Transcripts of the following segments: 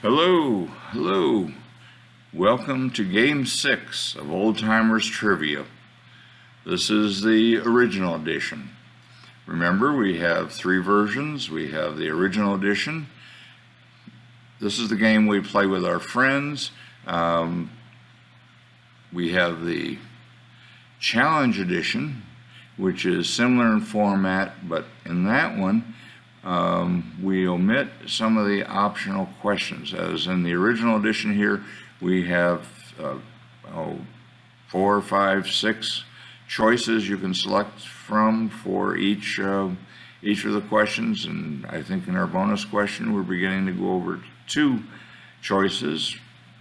Hello, hello. Welcome to Game 6 of Old-Timers Trivia. This is the original edition. Remember, we have three versions. We have the original edition. This is the game we play with our friends. We have the challenge edition, which is similar in format, but in that one, we omit some of the optional questions. As in the original edition here, we have 4, 5, 6 choices you can select from for each of the questions, and I think in our bonus question we're beginning to go over 2 choices,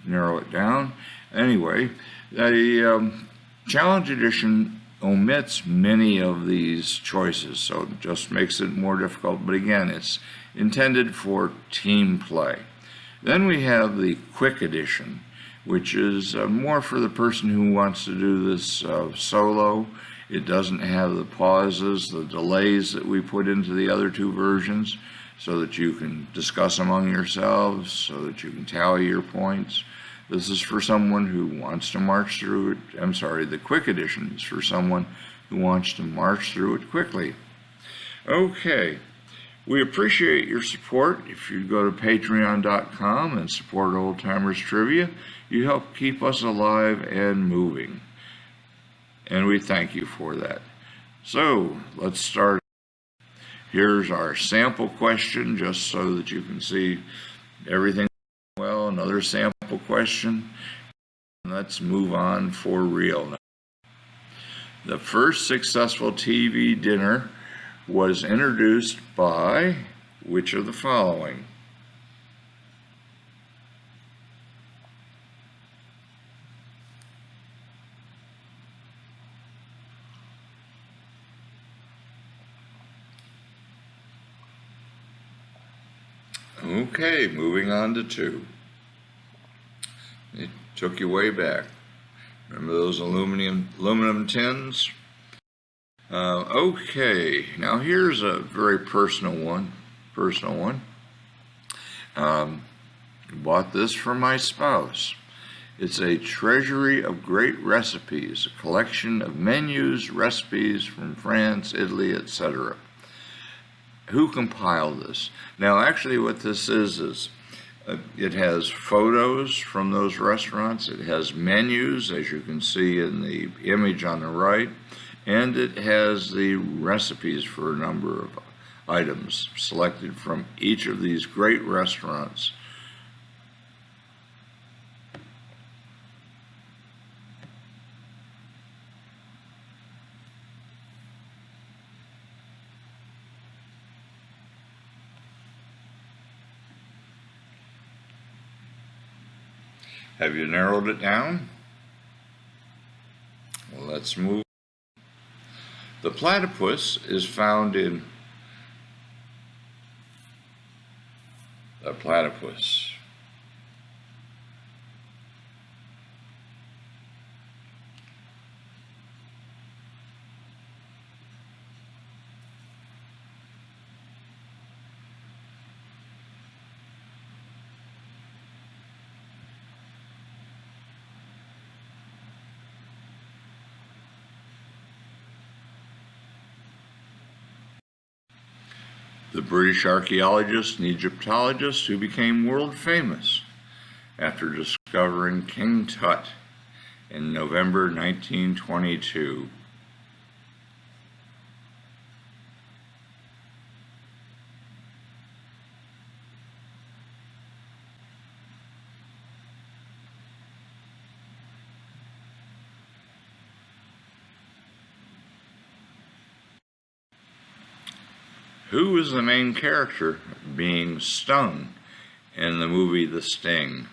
narrow it down. Anyway, the challenge edition omits many of these choices, so it just makes it more difficult, but again, it's intended for team play. Then we have the quick edition, which is more for the person who wants to do this solo. It doesn't have the pauses, the delays that we put into the other 2 versions, so that you can discuss among yourselves, so that you can tally your points. This is for someone who wants to march through it. I'm sorry, the quick edition is for someone who wants to march through it quickly. Okay, we appreciate your support. If you go to patreon.com and support Old Timers Trivia, you help keep us alive and moving. And we thank you for that. So, let's start. Here's our sample question, just so that you can see everything well. Another sample question. Let's move on for real now. The first successful TV dinner was introduced by which of the following? Okay, moving on to 2. It took you way back. Remember those aluminum tins? Okay, now here's a very personal one. Bought this from my spouse. It's a Treasury of Great Recipes, a collection of menus, recipes from France, Italy, etc. Who compiled this? Now, actually, what this is it has photos from those restaurants. It has menus, as you can see in the image on the right, and it has the recipes for a number of items selected from each of these great restaurants. Have you narrowed it down? Well, let's move. The platypus is found in the platypus. The British archaeologist and Egyptologist who became world famous after discovering King Tut in November 1922. Who is the main character being stung in the movie The Sting?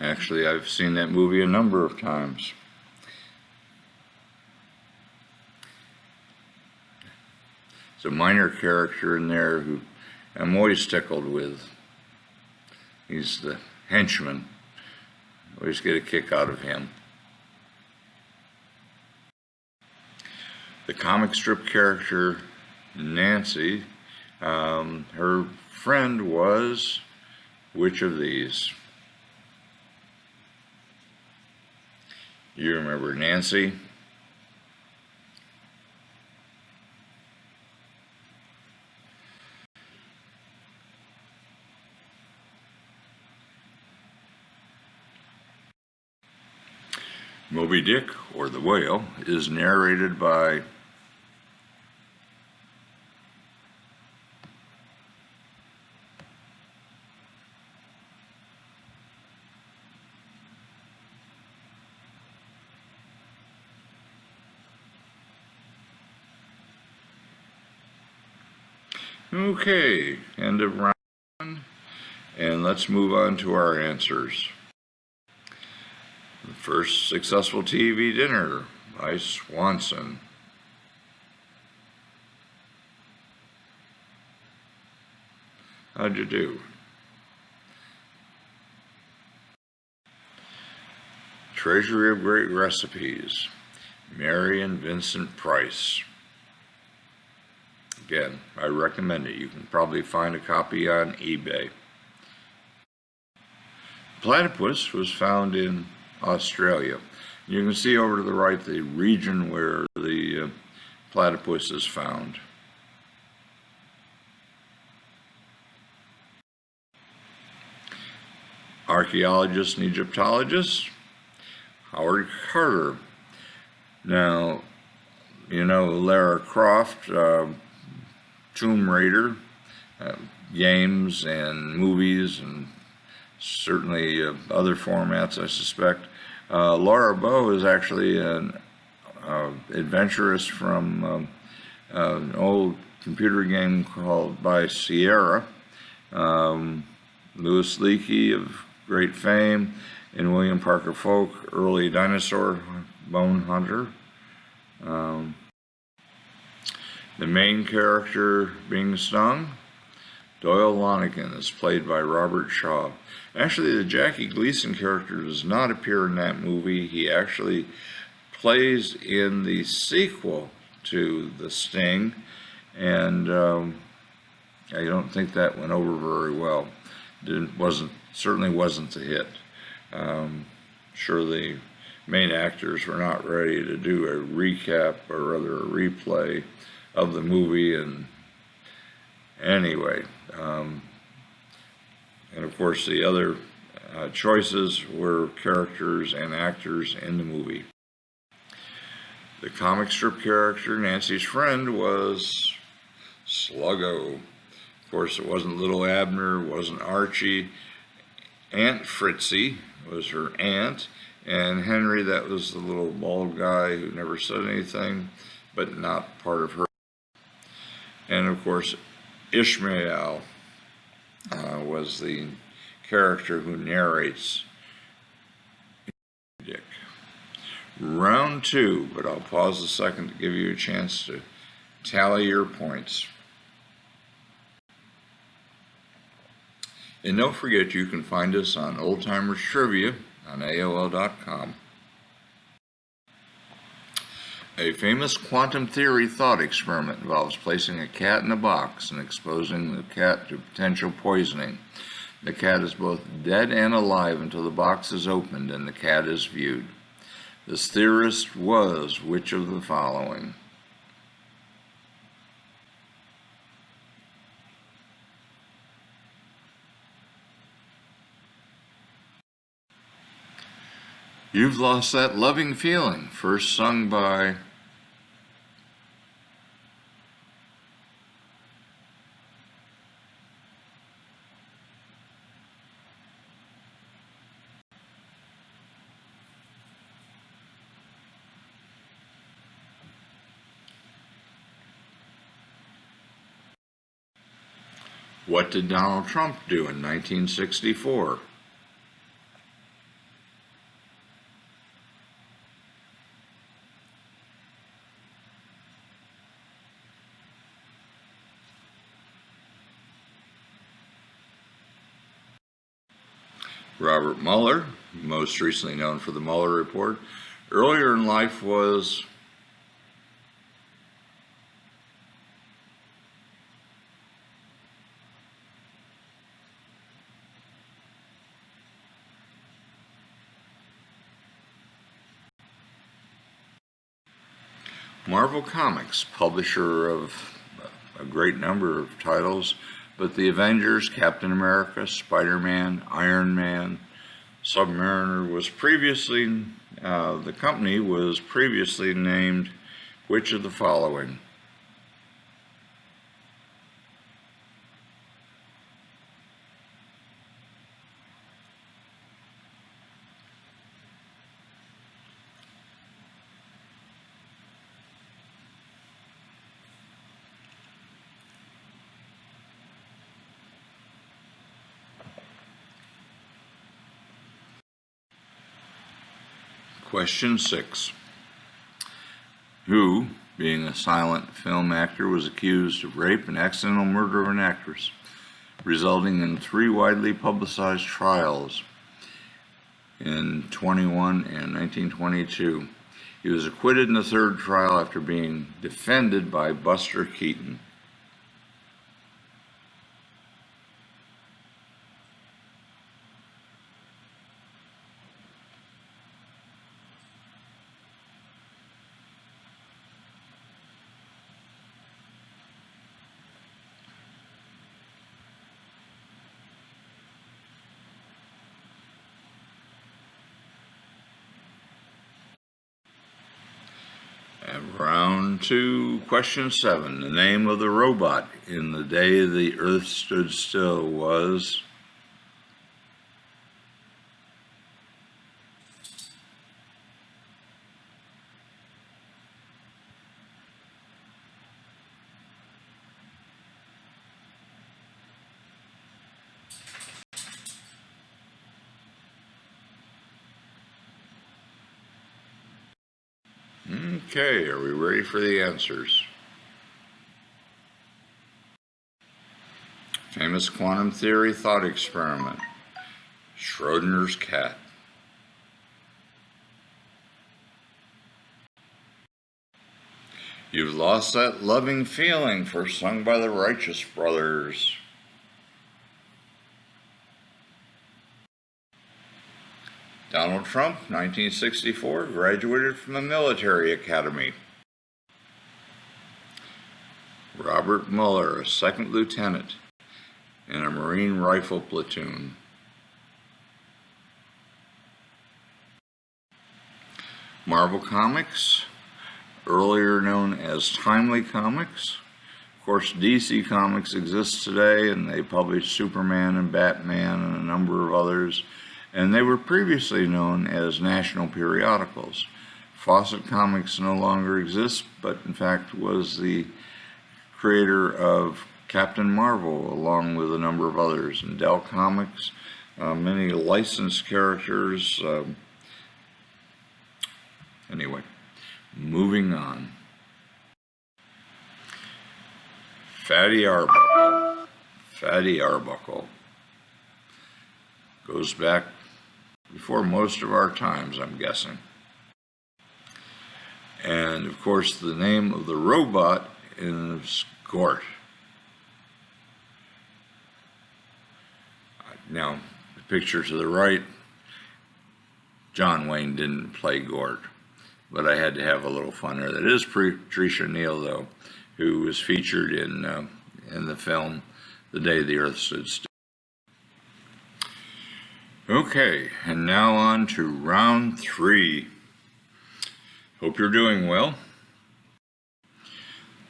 Actually, I've seen that movie a number of times. It's a minor character in there who I'm always tickled with. He's the henchman. Always get a kick out of him. The comic strip character Nancy, her friend was which of these? You remember Nancy? Moby Dick, or the whale, is narrated by Okay, end of round one, and let's move on to our answers. The first successful TV dinner by Swanson. How'd you do? Treasury of Great Recipes, Mary and Vincent Price. Again, I recommend it. You can probably find a copy on eBay. Platypus was found in Australia. You can see over to the right the region where the platypus is found. Archaeologist and Egyptologist, Howard Carter. Now, you know Lara Croft, Tomb Raider, games and movies, and certainly other formats, I suspect. Laura Bow is actually an adventurous from an old computer game called by Sierra. Louis Leakey of great fame, and William Parker Folk, early dinosaur bone hunter. The main character being Stung, Doyle Lonigan, is played by Robert Shaw. Actually, the Jackie Gleason character does not appear in that movie. He actually plays in the sequel to The Sting, and I don't think that went over very well. Certainly wasn't a hit. Sure, the main actors were not ready to do a recap, or rather a replay of the movie, and anyway, and of course the other choices were characters and actors in the movie. The comic strip character, Nancy's friend, was Sluggo. Of course, it wasn't Little Abner, it wasn't Archie. Aunt Fritzy was her aunt, and Henry, that was the little bald guy who never said anything, but not part of her. And of course, Ishmael was the character who narrates Dick. Round two, but I'll pause a second to give you a chance to tally your points. And don't forget, you can find us on OldTimers Trivia on AOL.com. A famous quantum theory thought experiment involves placing a cat in a box and exposing the cat to potential poisoning. The cat is both dead and alive until the box is opened and the cat is viewed. This theorist was which of the following? You've Lost That Loving Feeling, first sung by What did Donald Trump do in 1964? Robert Mueller, most recently known for the Mueller Report, earlier in life was Marvel Comics, publisher of a great number of titles, but the Avengers, Captain America, Spider-Man, Iron Man, Submariner was previously, the company was previously named which of the following? Question 6. Who, being a silent film actor, was accused of rape and accidental murder of an actress, resulting in 3 widely publicized trials in 21 and 1922. He was acquitted in the 3rd trial after being defended by Buster Keaton. And round 2, question 7. The name of the robot in The Day the Earth Stood Still was? Okay, are we ready for the answers? Famous quantum theory thought experiment. Schrodinger's cat. You've lost that loving feeling, first sung by the Righteous Brothers. Donald Trump, 1964, graduated from the military academy. Robert Mueller, a 2nd lieutenant in a Marine rifle platoon. Marvel Comics, earlier known as Timely Comics. Of course, DC Comics exists today, and they publish Superman and Batman and a number of others. And they were previously known as national periodicals. Fawcett Comics no longer exists, but in fact was the creator of Captain Marvel, along with a number of others. And Dell Comics, many licensed characters. Anyway, moving on. Fatty Arbuckle. Fatty Arbuckle goes back before most of our times, I'm guessing. And of course, the name of the robot is Gort. Now, the picture to the right, John Wayne didn't play Gort, but I had to have a little fun there. That is Patricia Neal, though, who was featured in the film The Day the Earth Stood Still. Okay, and now on to round 3. Hope you're doing well.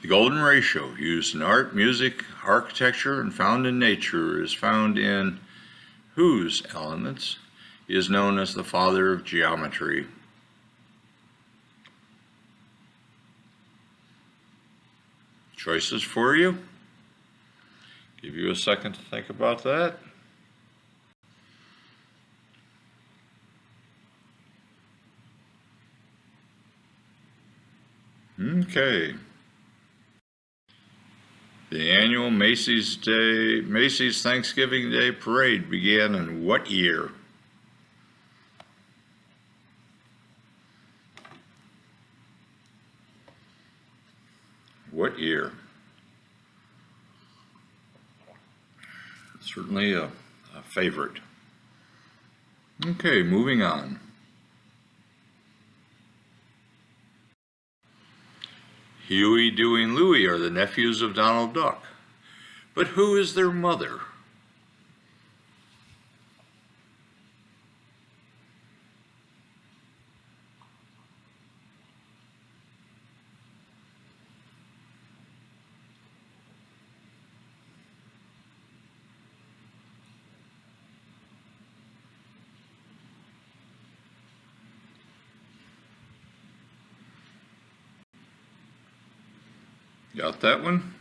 The golden ratio, used in art, music, architecture, and found in nature, is found in whose elements? He is known as the father of geometry. Choices for you. Give you a second to think about that. Okay. The annual Macy's Thanksgiving Day Parade began in what year? What year? Certainly a favorite. Okay, moving on. Huey, Dewey, and Louie are the nephews of Donald Duck. But who is their mother? Got that one?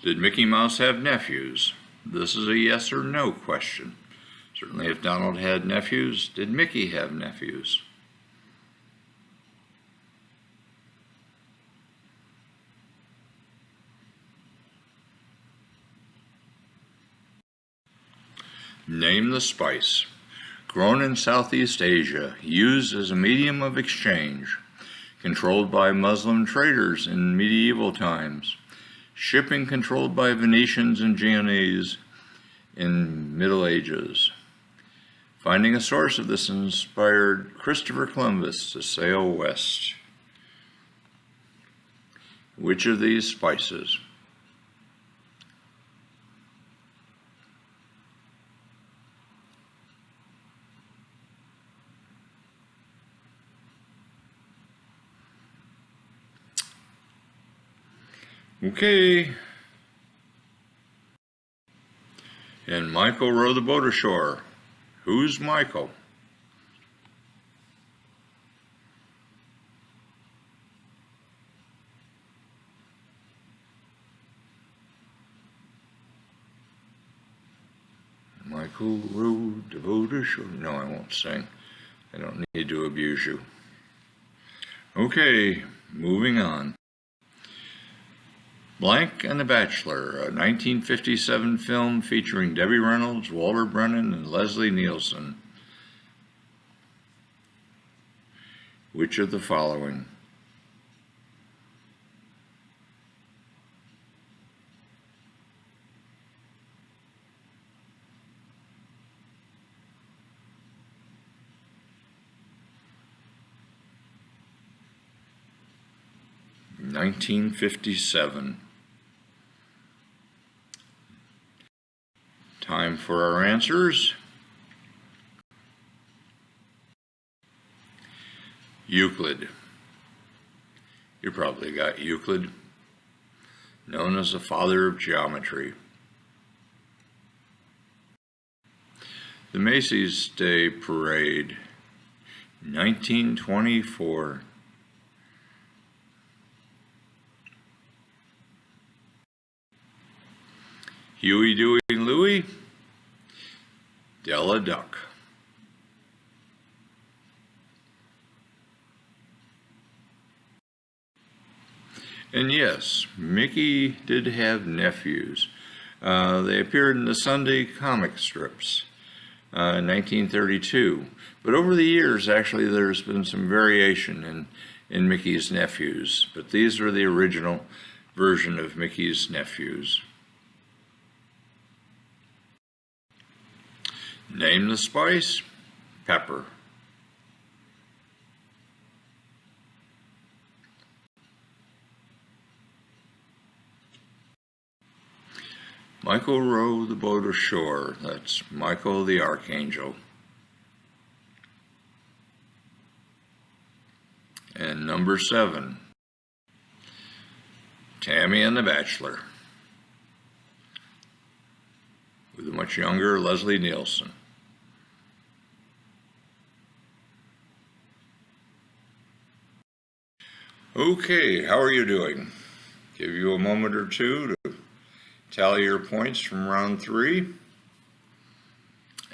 Did Mickey Mouse have nephews? This is a yes or no question. Certainly if Donald had nephews, did Mickey have nephews? Name the spice. Grown in Southeast Asia, used as a medium of exchange, controlled by Muslim traders in medieval times, shipping controlled by Venetians and Genoese in Middle Ages. Finding a source of this inspired Christopher Columbus to sail west. Which of these spices? Okay. And Michael rowed the boat ashore. Who's Michael? Michael rowed the boat ashore. No, I won't sing. I don't need to abuse you. Okay, moving on. Blank and the Bachelor, a 1957 film featuring Debby Reynolds, Walter Brennan, and Leslie Neilsen. Which of the following? (1957). Time for our answers. Euclid. You probably got Euclid, known as the father of geometry. The Macy's Day Parade, 1924. Huey, Dewey, and Louie, Della Duck. And yes, Mickey did have nephews. They appeared in the Sunday comic strips in 1932. But over the years, actually, there's been some variation in Mickey's nephews. But these were the original version of Mickey's nephews. Name the spice. Pepper. Michael rowed the boat ashore. That's Michael the Archangel. And number 7, Tammy and the Bachelor, with a much younger Leslie Neilsen. Okay, how are you doing? Give you a moment or two to tally your points from round 3,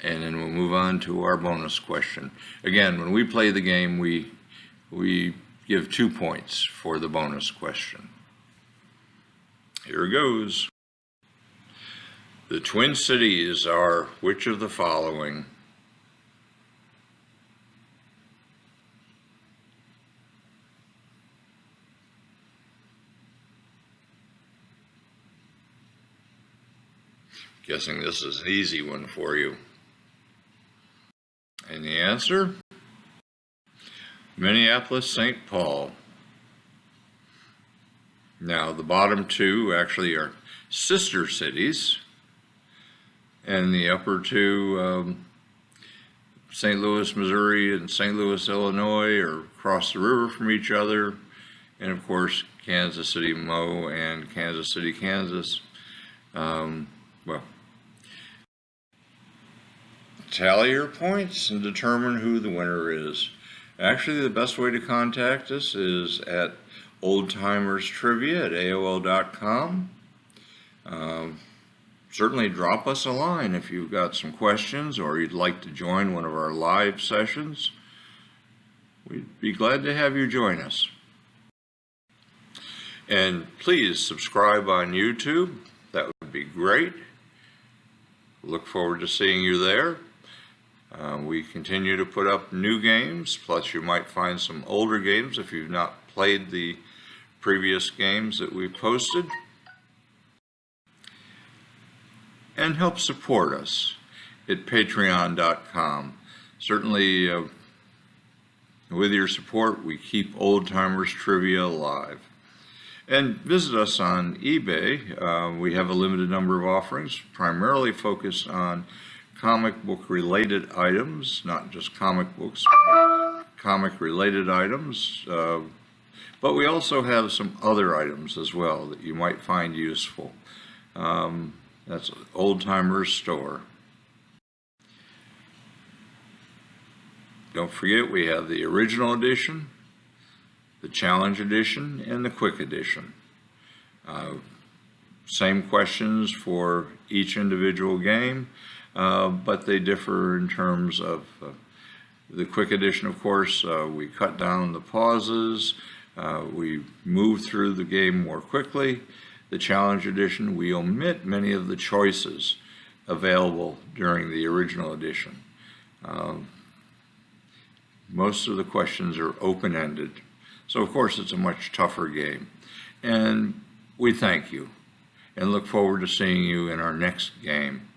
and then we'll move on to our bonus question. Again, when we play the game, we give 2 points for the bonus question. Here goes. The Twin Cities are which of the following? Guessing this is an easy one for you. And the answer? Minneapolis, St. Paul. Now, the bottom two actually are sister cities, and the upper two, St. Louis, Missouri and St. Louis, Illinois, are across the river from each other, and of course, Kansas City, Mo, and Kansas City, Kansas. Well, tally your points and determine who the winner is. Actually, the best way to contact us is at oldtimerstrivia@aol.com. Certainly drop us a line if you've got some questions or you'd like to join one of our live sessions. We'd be glad to have you join us. And please subscribe on YouTube. That would be great. Look forward to seeing you there. We continue to put up new games, plus you might find some older games if you've not played the previous games that we posted. And help support us at patreon.com. Certainly, with your support, we keep Old Timers Trivia alive. And visit us on eBay. We have a limited number of offerings, primarily focused on comic book related items, not just comic books, but comic related items. But we also have some other items as well that you might find useful. That's Old Timers Store. Don't forget, we have the original edition, the challenge edition, and the quick edition. Same questions for each individual game, but they differ in terms of the quick edition. Of course, we cut down the pauses, we move through the game more quickly. The challenge edition, we omit many of the choices available during the original edition. Most of the questions are open-ended, so of course it's a much tougher game. And we thank you and look forward to seeing you in our next game.